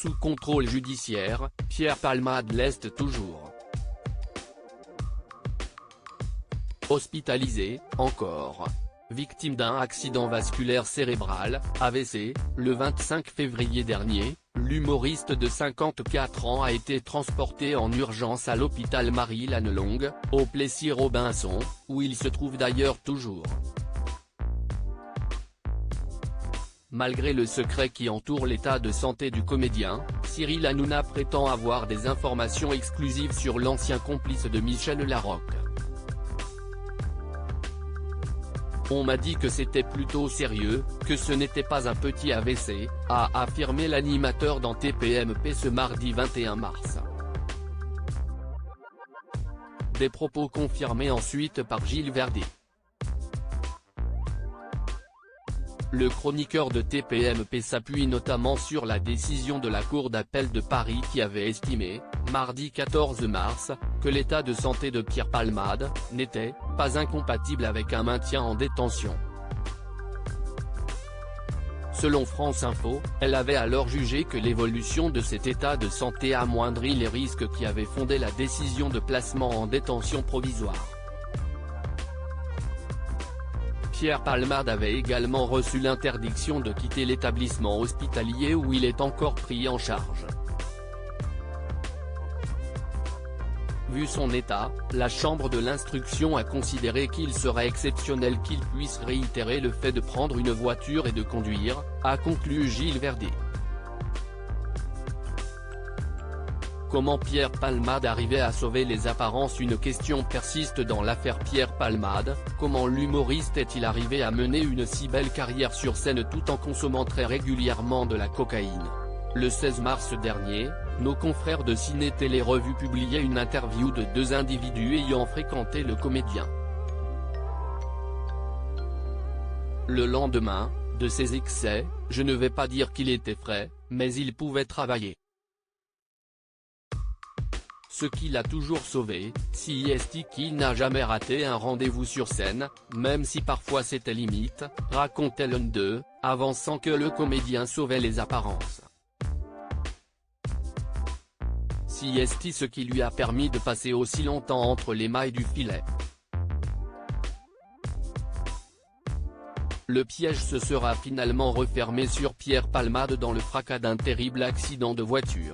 Sous contrôle judiciaire, Pierre Palmade l'est toujours. Hospitalisé, encore. Victime d'un accident vasculaire cérébral, AVC, le 25 février dernier, l'humoriste de 54 ans a été transporté en urgence à l'hôpital Marie-Lannelongue, au Plessis-Robinson, où il se trouve d'ailleurs toujours. Malgré le secret qui entoure l'état de santé du comédien, Cyril Hanouna prétend avoir des informations exclusives sur l'ancien complice de Michel Larocque. On m'a dit que c'était plutôt sérieux, que ce n'était pas un petit AVC, a affirmé l'animateur dans TPMP ce mardi 21 mars. Des propos confirmés ensuite par Gilles Verdet. Le chroniqueur de TPMP s'appuie notamment sur la décision de la Cour d'appel de Paris qui avait estimé, mardi 14 mars, que l'état de santé de Pierre Palmade n'était pas incompatible avec un maintien en détention. Selon France Info, elle avait alors jugé que l'évolution de cet état de santé amoindrit les risques qui avaient fondé la décision de placement en détention provisoire. Pierre Palmade avait également reçu l'interdiction de quitter l'établissement hospitalier où il est encore pris en charge. Vu son état, la chambre de l'instruction a considéré qu'il serait exceptionnel qu'il puisse réitérer le fait de prendre une voiture et de conduire, a conclu Gilles Verdet. Comment Pierre Palmade arrivait à sauver les apparences? Une question persiste dans l'affaire Pierre Palmade, comment l'humoriste est-il arrivé à mener une si belle carrière sur scène tout en consommant très régulièrement de la cocaïne? Le 16 mars dernier, nos confrères de Ciné Télé Revue publiaient une interview de deux individus ayant fréquenté le comédien. Le lendemain, de ses excès, je ne vais pas dire qu'il était frais, mais il pouvait travailler. Ce qui l'a toujours sauvé, c'est qu'il n'a jamais raté un rendez-vous sur scène, même si parfois c'était limite, racontait l'un d'eux, avançant que le comédien sauvait les apparences. C'est ce qui lui a permis de passer aussi longtemps entre les mailles du filet. Le piège se sera finalement refermé sur Pierre Palmade dans le fracas d'un terrible accident de voiture.